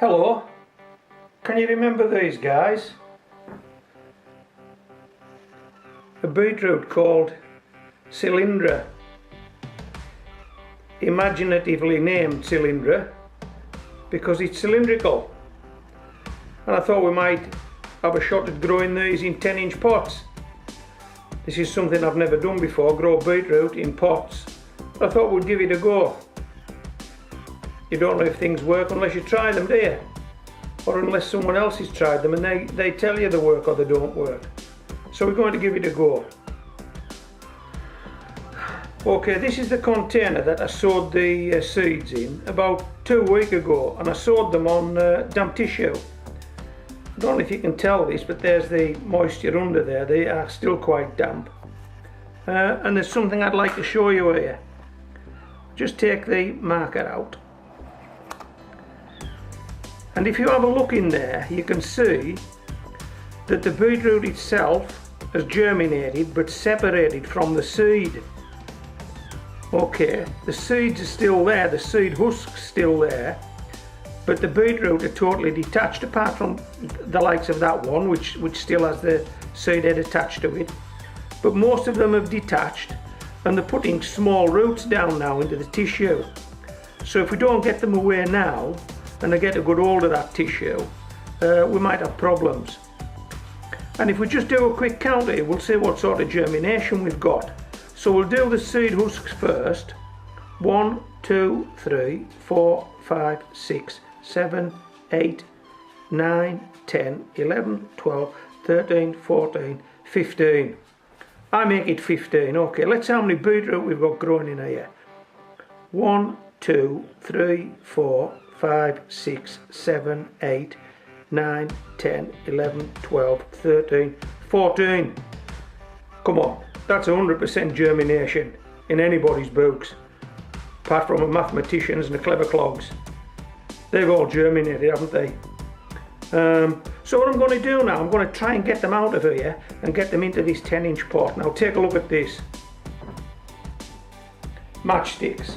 Hello, can you remember these guys? A beetroot called Cylindra, imaginatively named Cylindra because it's cylindrical, and I thought we might have a shot at growing these in 10-inch pots. This is something I've never done before, grow beetroot in pots. I thought we'd give it a go. You don't know if things work unless you try them, do you? Or unless someone else has tried them and they tell you they work or they don't work. So we're going to give it a go. Okay, this is the container that I sowed the seeds in about 2 weeks ago, and I sowed them on damp tissue. I don't know if you can tell this, but there's the moisture under there. They are still quite damp. And there's something I'd like to show you here. Just take the marker out. And if you have a look in there, you can see that the beetroot itself has germinated but separated from the seed. Okay, the seeds are still there, the seed husk's still there, but the beetroot are totally detached, apart from the likes of that one which still has the seed head attached to it. But most of them have detached, and they're putting small roots down now into the tissue. So if we don't get them away now and they get a good hold of that tissue, we might have problems. And if we just do a quick count here, we'll see what sort of germination we've got. So we'll do the seed husks first. 1, 2, 3, 4, 5, 6, 7, 8, 9, 10, 11, 12, 13, 14, 15. I make it 15. Okay, let's see how many beetroot we've got growing in here. 1, 2, 3, 4, 5, 6, 7, 8, 9, 10, 11, 12, 13, 14. Come on, that's 100% germination in anybody's books, apart from a mathematician's and the clever clogs. They've all germinated, haven't they? So what I'm going to do now, I'm going to try and get them out of here and get them into this 10-inch pot. Now take a look at this. Matchsticks.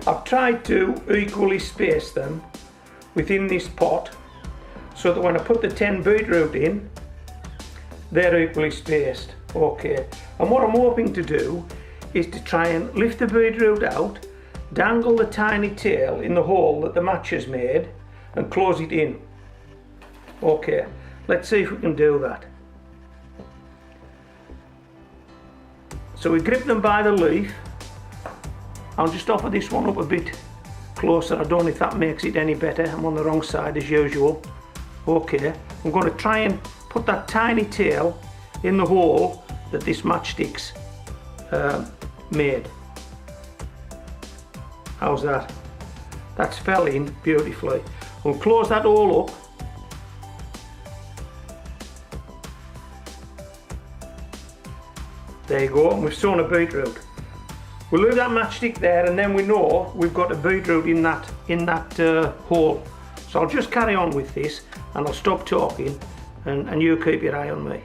I've tried to equally space them within this pot so that when I put the 10 beetroot in, they're equally spaced. Okay, and what I'm hoping to do is to try and lift the beetroot out, dangle the tiny tail in the hole that the match has made, and close it in. Okay, let's see if we can do that. So we grip them by the leaf. I'll just offer this one up a bit closer. I don't know if that makes it any better. I'm on the wrong side as usual. Okay, I'm going to try and put that tiny tail in the hole that this matchstick's made. How's that? That's fell in beautifully. We'll close that all up. There you go, and we've sown a beetroot. We'll leave that matchstick there, and then we know we've got a beetroot in that hole. So I'll just carry on with this, and I'll stop talking, and you keep your eye on me.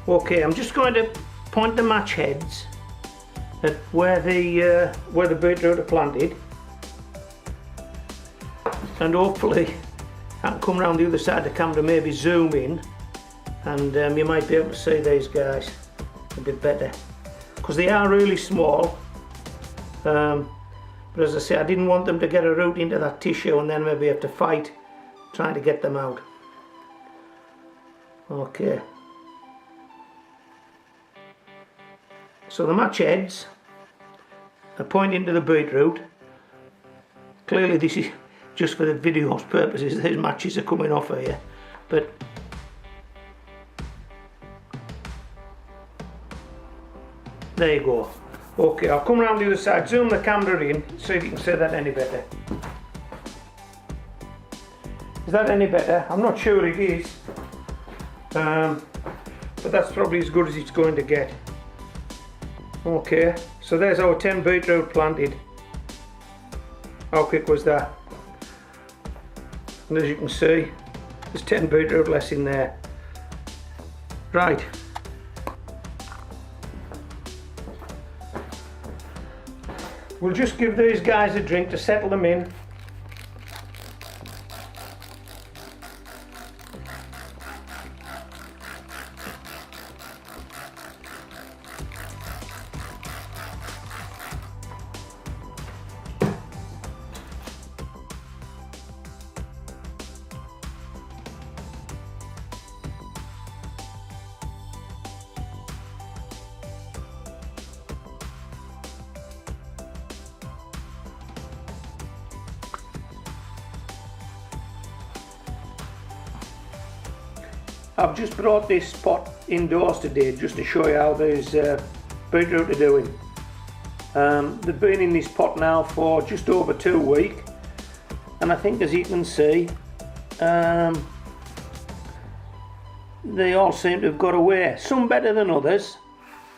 Okay, I'm just going to point the match heads at where the beetroot are planted, and hopefully I can come around the other side of the camera, maybe zoom in, and you might be able to see these guys a bit better, because they are really small. But as I say, I didn't want them to get a root into that tissue and then maybe have to fight trying to get them out. Okay. So the match heads are pointing to the beetroot. Clearly this is just for the video's purposes, these matches are coming off here, but there you go. Okay, I'll come around the other side, zoom the camera in, see if you can see that any better. Is that any better? I'm not sure it is, but that's probably as good as it's going to get. Okay, so there's our 10 beetroot planted. How quick was that? And as you can see, there's 10 beetroot less in there. Right. We'll just give these guys a drink to settle them in. I've just brought this pot indoors today just to show you how these beetroot are doing. They've been in this pot now for just over 2 weeks, and I think, as you can see, they all seem to have got away. Some better than others,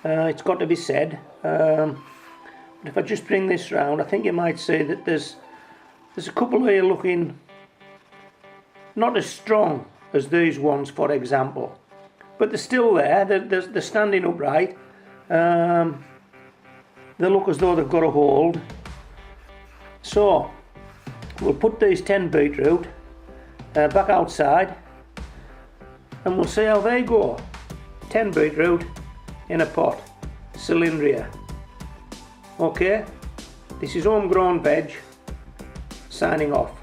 it's got to be said. But if I just bring this round, I think you might see that there's a couple here looking not as strong as these ones, for example, but they're still there. They're standing upright. They look as though they've got a hold. So we'll put these 10 beetroot back outside and we'll see how they go. 10 beetroot in a pot, cylindria. Okay, this is Homegrown Veg signing off.